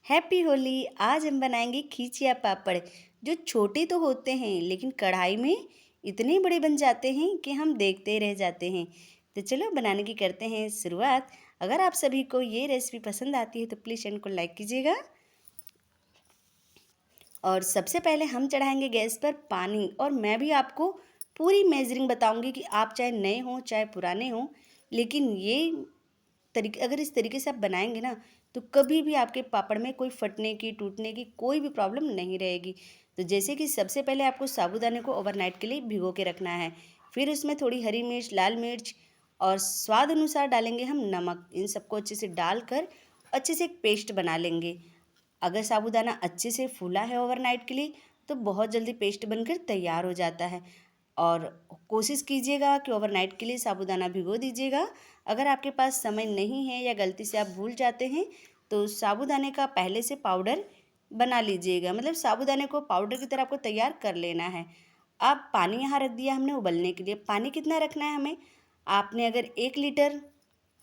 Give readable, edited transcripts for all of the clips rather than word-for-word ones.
Happy Holi. आज हम बनाएंगे खींचिया पापड़। जो छोटे तो होते हैं लेकिन कढ़ाई में इतने बड़े बन जाते हैं कि हम देखते रह जाते हैं। तो चलो बनाने की करते हैं शुरुआत। अगर आप सभी को ये रेसिपी पसंद आती है तो प्लीज़ चैनल को लाइक कीजिएगा। और सबसे पहले हम चढ़ाएंगे गैस पर पानी, और मैं भी आपको पूरी मेजरिंग बताऊंगी कि आप चाहे नए हों चाहे पुराने हों, लेकिन ये तरीके अगर इस तरीके से आप बनाएंगे ना तो कभी भी आपके पापड़ में कोई फटने की टूटने की कोई भी प्रॉब्लम नहीं रहेगी। तो जैसे कि सबसे पहले आपको साबूदाने को ओवरनाइट के लिए भिगो के रखना है। फिर उसमें थोड़ी हरी मिर्च, लाल मिर्च और स्वाद अनुसार डालेंगे हम नमक। इन सबको अच्छे से डालकर अच्छे से एक पेस्ट बना लेंगे। अगर साबूदाना अच्छे से फूला है ओवरनाइट के लिए तो बहुत जल्दी पेस्ट बनकर तैयार हो जाता है। और कोशिश कीजिएगा कि ओवरनाइट के लिए साबूदाना भिगो दीजिएगा। अगर आपके पास समय नहीं है या गलती से आप भूल जाते हैं तो साबूदाने का पहले से पाउडर बना लीजिएगा, मतलब साबूदाने को पाउडर की तरह आपको तैयार कर लेना है। अब पानी यहाँ रख दिया हमने उबलने के लिए। पानी कितना रखना है हमें, आपने अगर 1 लीटर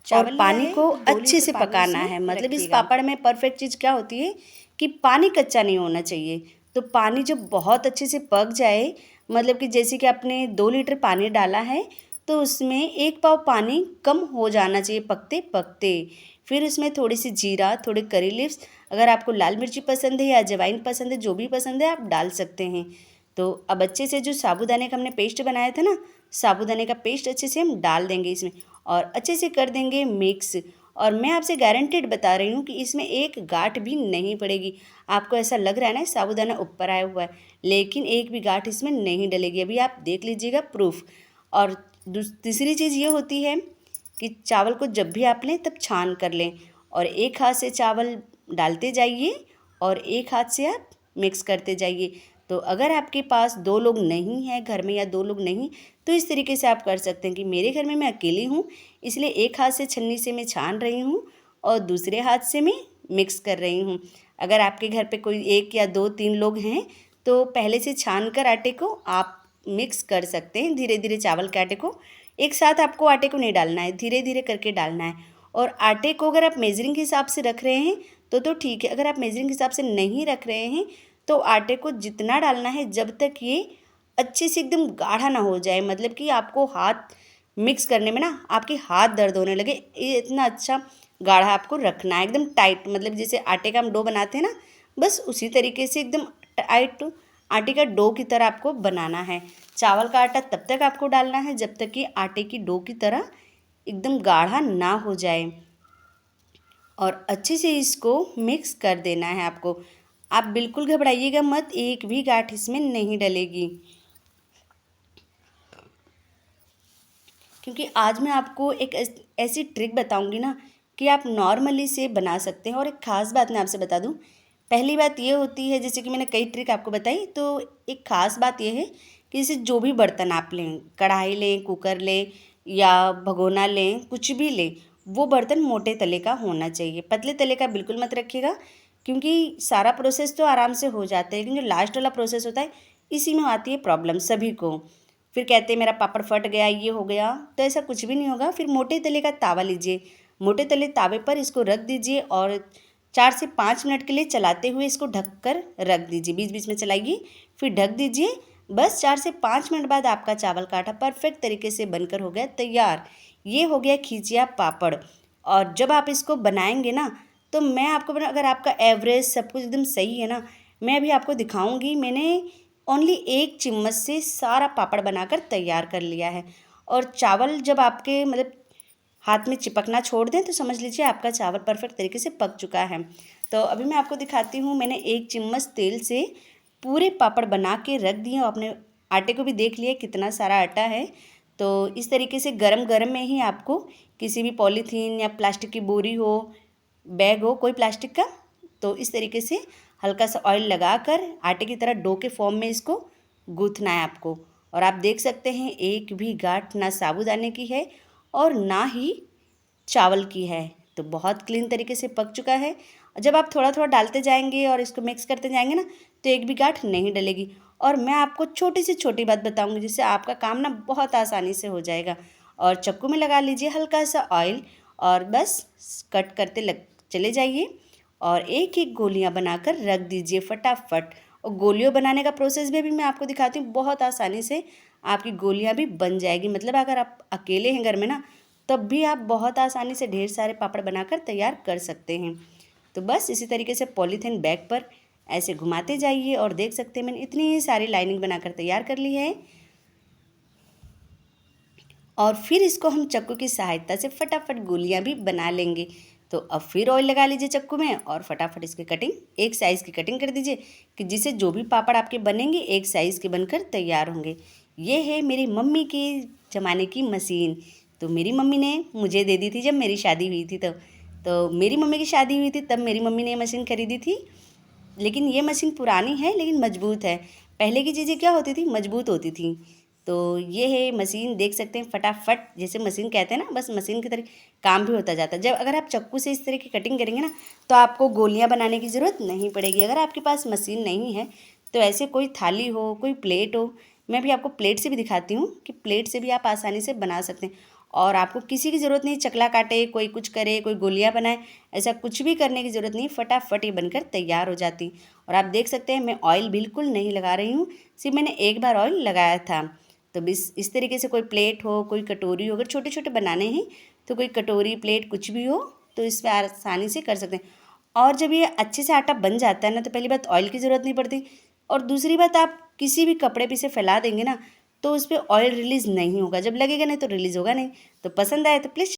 और पानी को अच्छे से पकाना है। मतलब इस पापड़ में परफेक्ट चीज़ क्या होती है कि पानी कच्चा नहीं होना चाहिए। तो पानी जब बहुत अच्छे से पक जाए, मतलब कि जैसे कि आपने 2 लीटर पानी डाला है तो उसमें 1 पाव पानी कम हो जाना चाहिए पकते पकते। फिर उसमें थोड़ी सी जीरा, थोड़े करी लीव्स, अगर आपको लाल मिर्ची पसंद है या अजवाइन पसंद है, जो भी पसंद है आप डाल सकते हैं। तो अब अच्छे से जो साबूदाने का हमने पेस्ट बनाया था ना, साबूदाने का पेस्ट अच्छे से हम डाल देंगे इसमें और अच्छे से कर देंगे मिक्स। और मैं आपसे गारंटेड बता रही हूँ कि इसमें एक गांठ भी नहीं पड़ेगी। आपको ऐसा लग रहा है ना साबूदाना ऊपर आया हुआ है, लेकिन एक भी गांठ इसमें नहीं डलेगी। अभी आप देख लीजिएगा प्रूफ। और तीसरी चीज़ ये होती है कि चावल को जब भी आप लें तब छान कर लें, और एक हाथ से चावल डालते जाइए और एक हाथ से आप मिक्स करते जाइए। तो अगर आपके पास 2 लोग नहीं हैं घर में या 2 लोग नहीं, तो इस तरीके से आप कर सकते हैं कि मेरे घर में मैं अकेली हूँ, इसलिए एक हाथ से छन्नी से मैं छान रही हूँ और दूसरे हाथ से मैं मिक्स कर रही हूँ। अगर आपके घर पे कोई 1 या 2, 3 लोग हैं तो पहले से छान कर आटे को आप मिक्स कर सकते हैं। धीरे धीरे चावल के आटे को, एक साथ आपको आटे को नहीं डालना है, धीरे धीरे करके डालना है। और आटे को अगर आप मेजरिंग के हिसाब से रख रहे हैं तो ठीक है। अगर आप मेजरिंग के हिसाब से नहीं रख रहे हैं तो आटे को जितना डालना है जब तक ये अच्छे से एकदम गाढ़ा ना हो जाए, मतलब कि आपको हाथ मिक्स करने में ना आपके हाथ दर्द होने लगे, ये इतना अच्छा गाढ़ा आपको रखना है, एकदम टाइट। मतलब जैसे आटे का हम डो बनाते हैं ना, बस उसी तरीके से एकदम टाइट आटे का डो की तरह आपको बनाना है। चावल का आटा तब तक आपको डालना है जब तक कि आटे की डो की तरह एकदम गाढ़ा ना हो जाए, और अच्छे से इसको मिक्स कर देना है आपको। आप बिल्कुल घबराइएगा मत, एक भी गांठ इसमें नहीं डलेगी। क्योंकि आज मैं आपको एक ऐसी ट्रिक बताऊंगी ना कि आप नॉर्मली से बना सकते हैं। और एक ख़ास बात मैं आपसे बता दूं, पहली बात ये होती है, जैसे कि मैंने कई ट्रिक आपको बताई, तो एक ख़ास बात ये है कि जैसे जो भी बर्तन आप लें, कढ़ाई लें, कुकर लें या भगोना लें, कुछ भी लें, वो बर्तन मोटे तले का होना चाहिए। पतले तले का बिल्कुल मत रखिएगा, क्योंकि सारा प्रोसेस तो आराम से हो जाता है लेकिन जो लास्ट वाला प्रोसेस होता है इसी में आती है प्रॉब्लम सभी को। फिर कहते हैं मेरा पापड़ फट गया, ये हो गया, तो ऐसा कुछ भी नहीं होगा। फिर मोटे तले का तावा लीजिए, मोटे तले तावे पर इसको रख दीजिए और 4 से 5 मिनट के लिए चलाते हुए इसको ढक कर रख दीजिए। बीच बीच में चलाइए, फिर ढक दीजिए। बस 4 से 5 मिनट बाद आपका चावल का आटा परफेक्ट तरीके से बनकर हो गया तैयार। ये हो गया खिचिया पापड़। और जब आप इसको बनाएंगे ना तो मैं आपको अगर आपका एवरेज सब कुछ एकदम सही है ना, मैं अभी आपको दिखाऊंगी। मैंने ओनली 1 चम्मच से सारा पापड़ बनाकर तैयार कर लिया है। और चावल जब आपके मतलब हाथ में चिपकना छोड़ दें तो समझ लीजिए आपका चावल परफेक्ट तरीके से पक चुका है। तो अभी मैं आपको दिखाती हूँ, मैंने 1 चम्मच तेल से पूरे पापड़ बना के रख दिए और अपने आटे को भी देख लिया कितना सारा आटा है। तो इस तरीके से गरम गरम में ही आपको किसी भी पॉलीथीन या प्लास्टिक की बोरी हो, बैग हो कोई प्लास्टिक का, तो इस तरीके से हल्का सा ऑयल लगाकर आटे की तरह डो के फॉर्म में इसको गूँथना है आपको। और आप देख सकते हैं एक भी गांठ ना साबूदाने की है और ना ही चावल की है, तो बहुत क्लीन तरीके से पक चुका है। जब आप थोड़ा थोड़ा डालते जाएंगे और इसको मिक्स करते जाएंगे ना तो एक भी गांठ नहीं डलेगी। और मैं आपको छोटी से छोटी बात बताऊंगी जिससे आपका काम ना बहुत आसानी से हो जाएगा। और चक्कू में लगा लीजिए हल्का सा ऑयल और बस कट करते चले जाइए। और एक एक गोलियां बनाकर रख दीजिए फटाफट। और गोलियों बनाने का प्रोसेस भी अभी मैं आपको दिखाती हूँ। बहुत आसानी से आपकी गोलियां भी बन जाएगी। मतलब अगर आप अकेले हैं घर में ना, तब भी आप बहुत आसानी से ढेर सारे पापड़ बनाकर तैयार कर सकते हैं। तो बस इसी तरीके से पॉलीथीन बैग पर ऐसे घुमाते जाइए और देख सकते हैं मैंने इतनी सारी लाइनिंग बनाकर तैयार कर ली है। और फिर इसको हम चाकू की सहायता से फटाफट गोलियां भी बना लेंगे। तो अब फिर ऑयल लगा लीजिए चाकू में और फटाफट इसकी कटिंग, एक साइज़ की कटिंग कर दीजिए कि जिससे जो भी पापड़ आपके बनेंगे एक साइज़ के बनकर तैयार होंगे। ये है मेरी मम्मी के ज़माने की मशीन। तो मेरी मम्मी ने मुझे दे दी थी जब मेरी शादी हुई थी। तो मेरी मम्मी की शादी हुई थी तब मेरी मम्मी ने ये मशीन खरीदी थी। लेकिन ये मशीन पुरानी है लेकिन मजबूत है। पहले की चीज़ें क्या होती थी, मजबूत होती थी। तो ये है मशीन, देख सकते हैं फटाफट जैसे मशीन कहते हैं ना, बस मशीन की तरह काम भी होता जाता है। जब अगर आप चाकू से इस तरह की कटिंग करेंगे ना, तो आपको गोलियां बनाने की ज़रूरत नहीं पड़ेगी। अगर आपके पास मशीन नहीं है तो ऐसे कोई थाली हो, कोई प्लेट हो, मैं भी आपको प्लेट से भी दिखाती हूँ कि प्लेट से भी आप आसानी से बना सकते हैं। और आपको किसी की ज़रूरत नहीं चकला काटे, कोई कुछ करे, कोई गोलियां बनाए, ऐसा कुछ भी करने की ज़रूरत नहीं। फटाफट ये बनकर तैयार हो जाती। और आप देख सकते हैं मैं ऑयल बिल्कुल नहीं लगा रही हूँ, सिर्फ मैंने एक बार ऑयल लगाया था। तो इस तरीके से कोई प्लेट हो, कोई कटोरी हो, अगर छोटे छोटे बनाने हैं तो कोई कटोरी, प्लेट कुछ भी हो तो इस पर आसानी से कर सकते हैं। और जब ये अच्छे से आटा बन जाता है ना, तो पहली बात ऑयल की ज़रूरत नहीं पड़ती। और दूसरी बात, आप किसी भी कपड़े पे इसे फैला देंगे ना, तो उस पर ऑयल रिलीज़ नहीं होगा। जब लगेगा नहीं तो रिलीज़ होगा नहीं। तो पसंद आए तो प्लीज़